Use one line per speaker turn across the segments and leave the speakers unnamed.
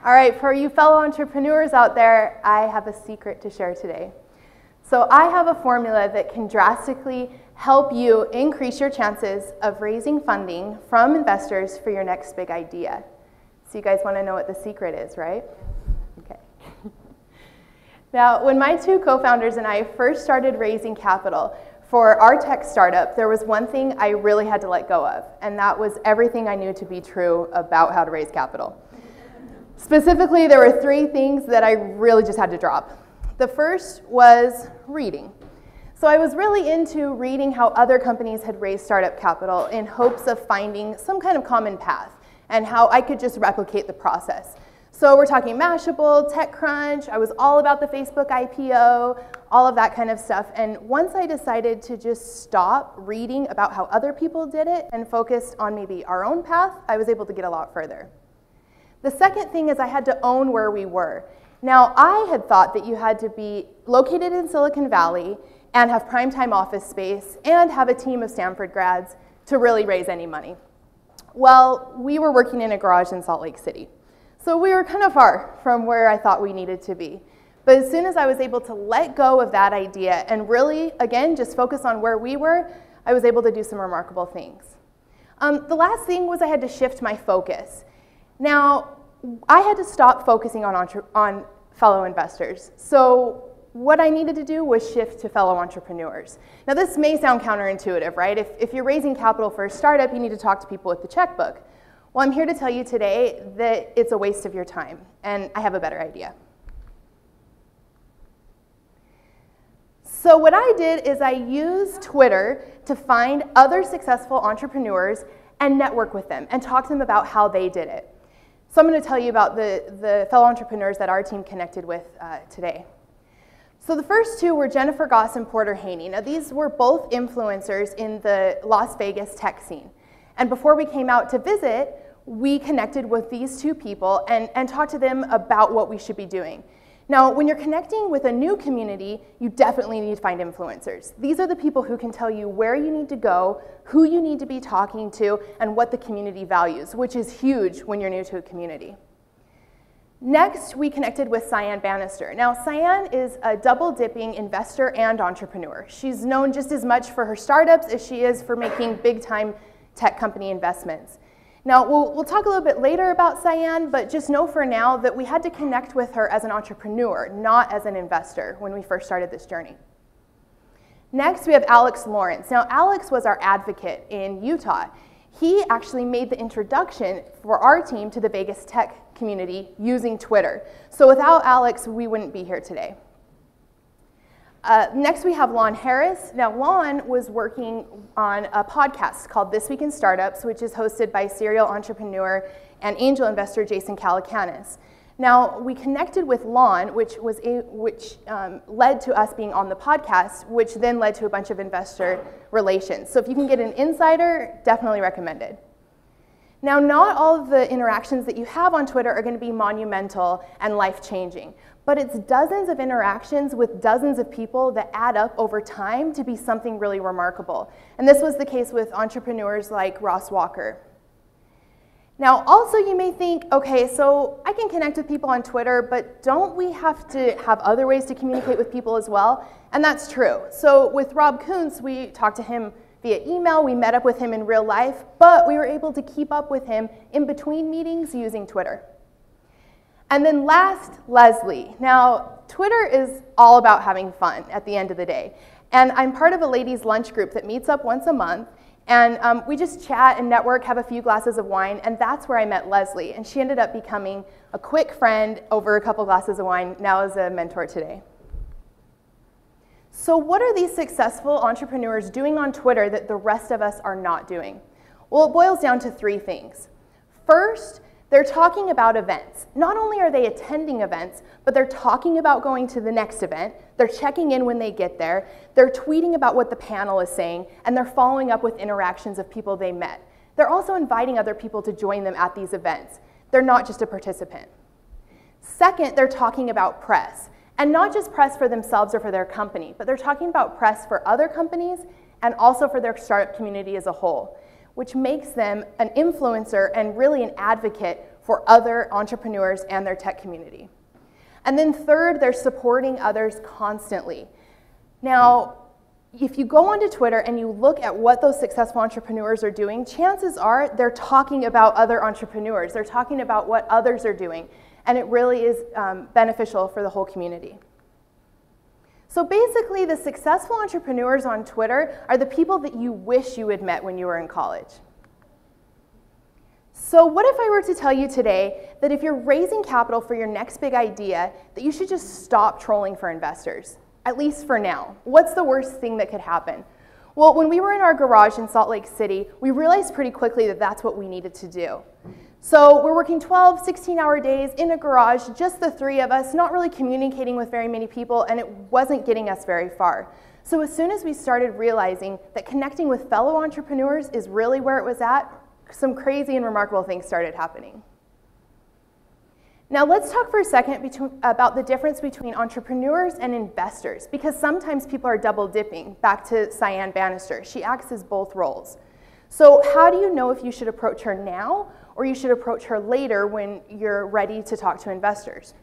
All right, for you fellow entrepreneurs out there, I have a secret to share today. So I have a formula that can drastically help you increase your chances of raising funding from investors for your next big idea. So you guys want to know what the secret is, right? Okay. Now, when my two co-founders and I first started raising capital for our tech startup, there was one thing I really had to let go of, and that was everything I knew to be true about how to raise capital. Specifically, there were three things that I really just had to drop. The first was reading. So I was really into reading how other companies had raised startup capital in hopes of finding some kind of common path and how I could just replicate the process. So we're talking Mashable, TechCrunch, I was all about the Facebook IPO, all of that kind of stuff. And once I decided to just stop reading about how other people did it and focused on maybe our own path, I was able to get a lot further. The second thing is I had to own where we were. Now, I had thought that you had to be located in Silicon Valley and have primetime office space and have a team of Stanford grads to really raise any money. Well, we were working in a garage in Salt Lake City. So we were kind of far from where I thought we needed to be. But as soon as I was able to let go of that idea and really, again, just focus on where we were, I was able to do some remarkable things. The last thing was I had to shift my focus. Now, I had to stop focusing on fellow investors. So what I needed to do was shift to fellow entrepreneurs. Now, this may sound counterintuitive, right? If you're raising capital for a startup, you need to talk to people with the checkbook. Well, I'm here to tell you today that it's a waste of your time, and I have a better idea. So what I did is I used Twitter to find other successful entrepreneurs and network with them and talk to them about how they did it. So I'm going to tell you about the fellow entrepreneurs that our team connected with today. So the first two were Jennifer Goss and Porter Haney. Now these were both influencers in the Las Vegas tech scene. And before we came out to visit, we connected with these two people and talked to them about what we should be doing. Now, when you're connecting with a new community, you definitely need to find influencers. These are the people who can tell you where you need to go, who you need to be talking to, and what the community values, which is huge when you're new to a community. Next, we connected with Cyan Bannister. Now, Cyan is a double-dipping investor and entrepreneur. She's known just as much for her startups as she is for making big-time tech company investments. Now, we'll talk a little bit later about Cyan, but just know for now that we had to connect with her as an entrepreneur, not as an investor, when we first started this journey. Next, we have Alex Lawrence. Now, Alex was our advocate in Utah. He actually made the introduction for our team to the Vegas tech community using Twitter. So without Alex, we wouldn't be here today. Next, we have Lon Harris. Now, Lon was working on a podcast called This Week in Startups, which is hosted by serial entrepreneur and angel investor Jason Calacanis. Now, we connected with Lon, which led to us being on the podcast, which then led to a bunch of investor relations. So if you can get an insider, definitely recommended. Now, not all of the interactions that you have on Twitter are going to be monumental and life-changing, but it's dozens of interactions with dozens of people that add up over time to be something really remarkable. And this was the case with entrepreneurs like Ross Walker. Now, also you may think, okay, so I can connect with people on Twitter, but don't we have to have other ways to communicate with people as well? And that's true. So with Rob Kuntz, we talked to him via email, we met up with him in real life, but we were able to keep up with him in between meetings using Twitter. And then last, Leslie. Now, Twitter is all about having fun at the end of the day. And I'm part of a ladies' lunch group that meets up once a month, and we just chat and network, have a few glasses of wine, and that's where I met Leslie. And she ended up becoming a quick friend over a couple glasses of wine, now as a mentor today. So what are these successful entrepreneurs doing on Twitter that the rest of us are not doing? Well, it boils down to three things. First, they're talking about events. Not only are they attending events, but they're talking about going to the next event, they're checking in when they get there, they're tweeting about what the panel is saying, and they're following up with interactions of people they met. They're also inviting other people to join them at these events. They're not just a participant. Second, they're talking about press. And not just press for themselves or for their company, but they're talking about press for other companies and also for their startup community as a whole, which makes them an influencer and really an advocate for other entrepreneurs and their tech community. And then third, they're supporting others constantly. Now, if you go onto Twitter and you look at what those successful entrepreneurs are doing, chances are they're talking about other entrepreneurs. They're talking about what others are doing, and it really is beneficial for the whole community. So basically, the successful entrepreneurs on Twitter are the people that you wish you had met when you were in college. So what if I were to tell you today that if you're raising capital for your next big idea, that you should just stop trolling for investors, at least for now? What's the worst thing that could happen? Well, when we were in our garage in Salt Lake City, we realized pretty quickly that that's what we needed to do. So we're working 12, 16-hour days in a garage, just the three of us, not really communicating with very many people, and it wasn't getting us very far. So as soon as we started realizing that connecting with fellow entrepreneurs is really where it was at, some crazy and remarkable things started happening. Now let's talk for a second about the difference between entrepreneurs and investors, because sometimes people are double dipping. Back to Cyan Bannister, she acts as both roles. So how do you know if you should approach her now or you should approach her later when you're ready to talk to investors?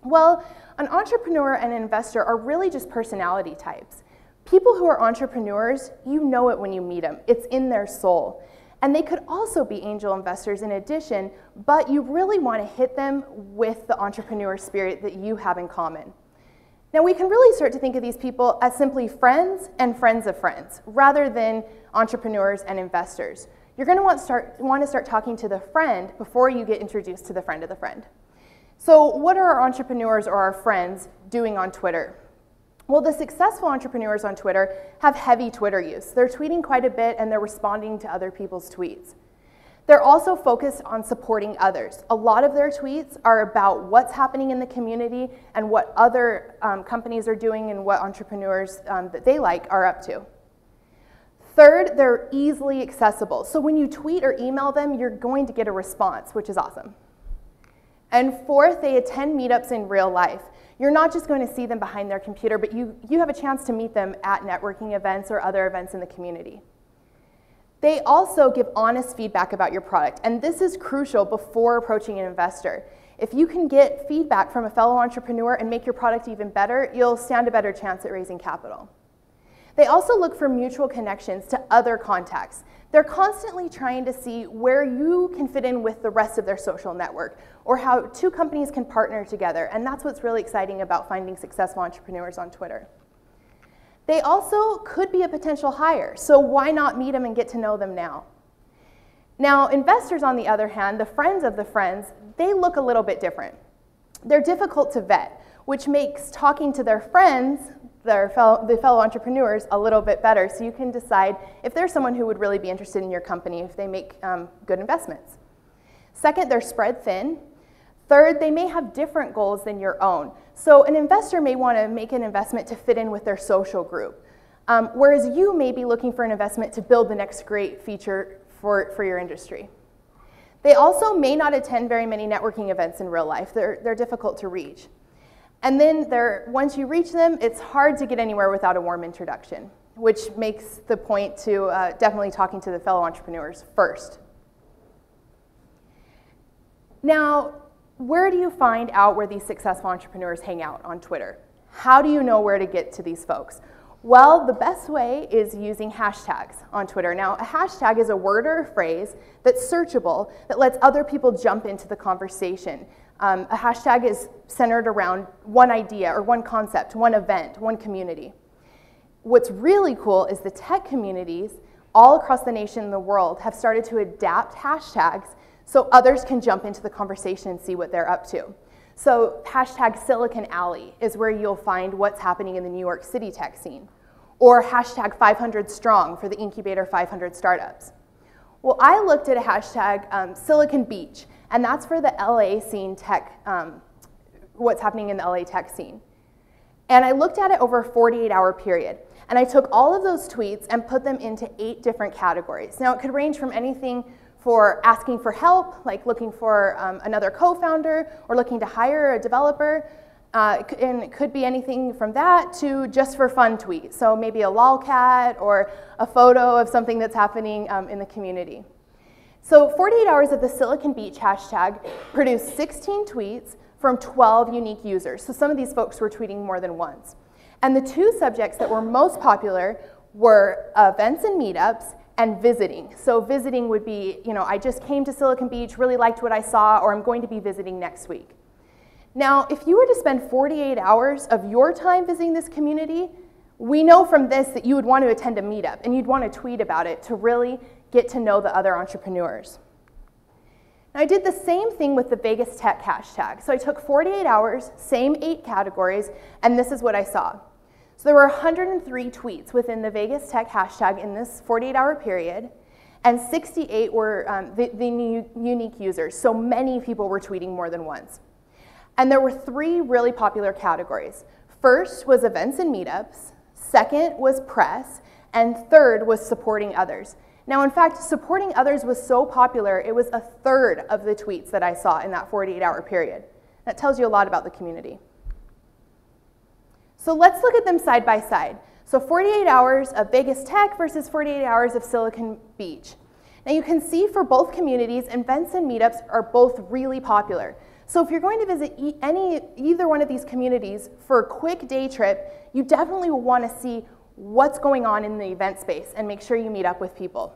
Well, an entrepreneur and an investor are really just personality types. People who are entrepreneurs, you know it when you meet them. It's in their soul. And they could also be angel investors in addition, but you really want to hit them with the entrepreneur spirit that you have in common. Now, we can really start to think of these people as simply friends and friends of friends, rather than entrepreneurs and investors. You're going to want to start talking to the friend before you get introduced to the friend of the friend. So what are our entrepreneurs or our friends doing on Twitter? Well, the successful entrepreneurs on Twitter have heavy Twitter use. They're tweeting quite a bit and they're responding to other people's tweets. They're also focused on supporting others. A lot of their tweets are about what's happening in the community and what other companies are doing and what entrepreneurs that they like are up to. Third, they're easily accessible. So when you tweet or email them, you're going to get a response, which is awesome. And fourth, they attend meetups in real life. You're not just going to see them behind their computer, but you have a chance to meet them at networking events or other events in the community. They also give honest feedback about your product, and this is crucial before approaching an investor. If you can get feedback from a fellow entrepreneur and make your product even better, you'll stand a better chance at raising capital. They also look for mutual connections to other contacts. They're constantly trying to see where you can fit in with the rest of their social network, or how two companies can partner together, and that's what's really exciting about finding successful entrepreneurs on Twitter. They also could be a potential hire, so why not meet them and get to know them now? Now, investors, on the other hand, the friends of the friends, they look a little bit different. They're difficult to vet, which makes talking to their friends, the fellow entrepreneurs, a little bit better, so you can decide if there's someone who would really be interested in your company if they make good investments. Second, they're spread thin. Third, they may have different goals than your own. So an investor may want to make an investment to fit in with their social group, whereas you may be looking for an investment to build the next great feature for your industry. They also may not attend very many networking events in real life. They're difficult to reach. And then once you reach them, it's hard to get anywhere without a warm introduction, which makes the point to definitely talking to the fellow entrepreneurs first. Now, where do you find out where these successful entrepreneurs hang out on Twitter? How do you know where to get to these folks? Well, the best way is using hashtags on Twitter. Now, a hashtag is a word or a phrase that's searchable that lets other people jump into the conversation. A hashtag is centered around one idea or one concept, one event, one community. What's really cool is the tech communities all across the nation and the world have started to adapt hashtags so others can jump into the conversation and see what they're up to. So hashtag Silicon Alley is where you'll find what's happening in the New York City tech scene. Or hashtag 500 Strong for the Incubator 500 startups. Well, I looked at a hashtag Silicon Beach, and that's for the LA scene tech, what's happening in the LA tech scene. And I looked at it over a 48-hour period. And I took all of those tweets and put them into 8 different categories. Now, it could range from anything for asking for help, like looking for another co-founder or looking to hire a developer. And it could be anything from that to just for fun tweets. So maybe a lolcat or a photo of something that's happening in the community. So 48 Hours of the Silicon Beach hashtag produced 16 tweets from 12 unique users. So some of these folks were tweeting more than once. And the two subjects that were most popular were events and meetups and visiting. So visiting would be, I just came to Silicon Beach, really liked what I saw, or I'm going to be visiting next week. Now, if you were to spend 48 hours of your time visiting this community, we know from this that you would want to attend a meetup and you'd want to tweet about it to really get to know the other entrepreneurs. Now, I did the same thing with the Vegas Tech hashtag. So I took 48 hours, same 8 categories, and this is what I saw. So there were 103 tweets within the Vegas Tech hashtag in this 48-hour period, and 68 were the unique users. So many people were tweeting more than once. And there were 3 really popular categories. First was events and meetups, second was press, and third was supporting others. Now, in fact, supporting others was so popular, it was a third of the tweets that I saw in that 48-hour period. That tells you a lot about the community. So let's look at them side by side. So 48 hours of Vegas Tech versus 48 hours of Silicon Beach. Now you can see for both communities, events and meetups are both really popular. So if you're going to visit either one of these communities for a quick day trip, you definitely will want to see what's going on in the event space and make sure you meet up with people.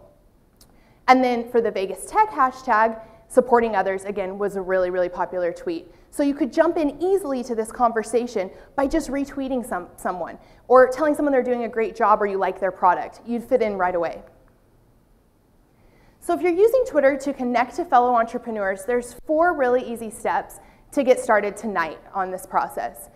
And then for the Vegas Tech hashtag, supporting others, again, was a really, really popular tweet. So you could jump in easily to this conversation by just retweeting someone or telling someone they're doing a great job or you like their product. You'd fit in right away. So if you're using Twitter to connect to fellow entrepreneurs, there's 4 really easy steps to get started tonight on this process.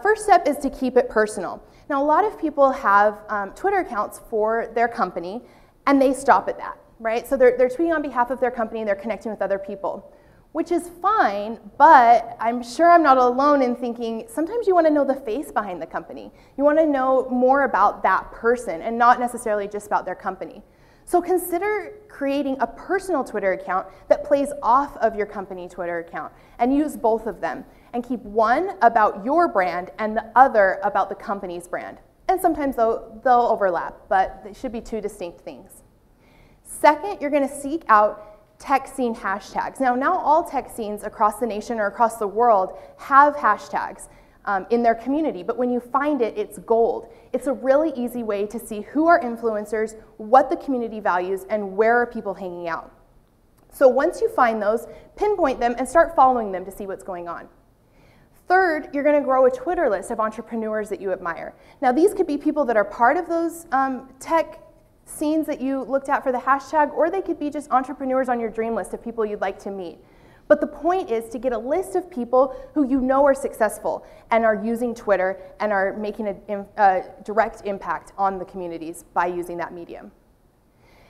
First step is to keep it personal. Now, a lot of people have Twitter accounts for their company, and they stop at that, right? So they're tweeting on behalf of their company, and they're connecting with other people, which is fine, but I'm sure I'm not alone in thinking sometimes you want to know the face behind the company. You want to know more about that person and not necessarily just about their company. So consider creating a personal Twitter account that plays off of your company Twitter account and use both of them and keep one about your brand and the other about the company's brand. And sometimes they'll overlap, but they should be 2 distinct things. Second, you're going to seek out tech scene hashtags. Now all tech scenes across the nation or across the world have hashtags in their community, but when you find it, it's gold. It's a really easy way to see who are influencers, what the community values, and where are people hanging out. So once you find those, pinpoint them and start following them to see what's going on. Third, you're going to grow a Twitter list of entrepreneurs that you admire. Now these could be people that are part of those tech scenes that you looked at for the hashtag, or they could be just entrepreneurs on your dream list of people you'd like to meet. But the point is to get a list of people who you know are successful and are using Twitter and are making a direct impact on the communities by using that medium.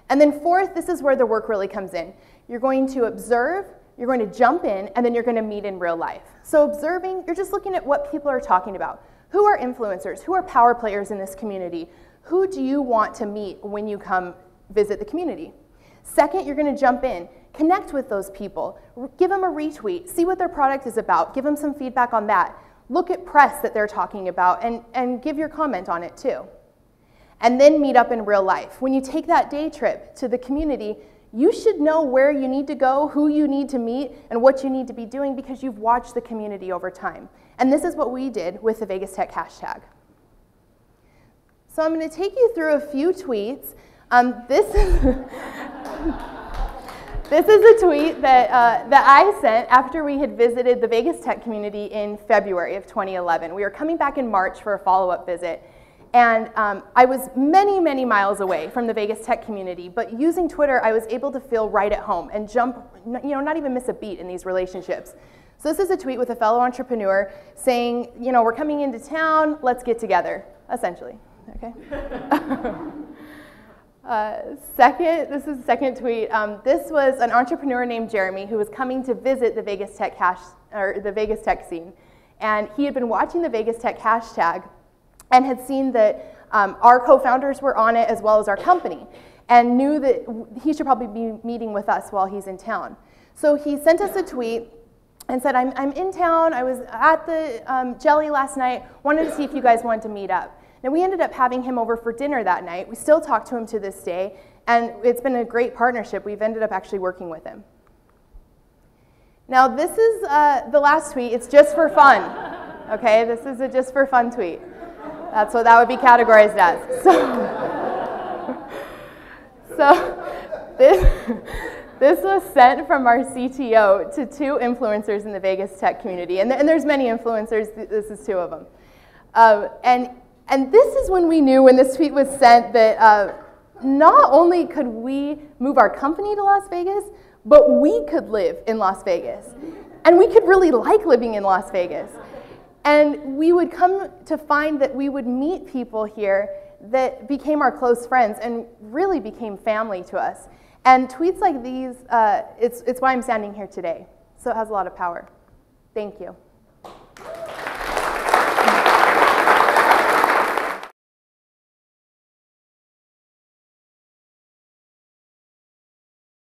And then fourth, this is where the work really comes in. You're going to observe, you're going to jump in, and then you're going to meet in real life. So observing, you're just looking at what people are talking about. Who are influencers? Who are power players in this community? Who do you want to meet when you come visit the community? Second, you're going to jump in. Connect with those people, give them a retweet, see what their product is about, give them some feedback on that. Look at press that they're talking about and give your comment on it too. And then meet up in real life. When you take that day trip to the community, you should know where you need to go, who you need to meet, and what you need to be doing because you've watched the community over time. And this is what we did with the Vegas Tech hashtag. So I'm going to take you through a few tweets. This is a tweet that I sent after we had visited the Vegas Tech community in February of 2011. We were coming back in March for a follow-up visit, and I was many, many miles away from the Vegas Tech community, but using Twitter, I was able to feel right at home and jump, not even miss a beat in these relationships. So this is a tweet with a fellow entrepreneur saying, we're coming into town, let's get together, essentially, okay? This is the second tweet. This was an entrepreneur named Jeremy who was coming to visit the Vegas Tech scene, and he had been watching the Vegas Tech hashtag and had seen that our co-founders were on it as well as our company, and knew that he should probably be meeting with us while he's in town. So he sent us a tweet and said, I'm in town. I was at the Jelly last night. Wanted to see if you guys wanted to meet up. Now, we ended up having him over for dinner that night. We still talk to him to this day, And it's been a great partnership. We've ended up actually working with him. Now, this is the last tweet. It's just for fun, okay? This is a just for fun tweet. That's what that would be categorized as. So this was sent from our CTO to 2 influencers in the Vegas tech community. And there's many influencers. This is 2 of them. And this is when we knew, when this tweet was sent, that not only could we move our company to Las Vegas, but we could live in Las Vegas. And we could really like living in Las Vegas. And we would come to find that we would meet people here that became our close friends and really became family to us. And tweets like these, it's why I'm standing here today. So it has a lot of power. Thank you.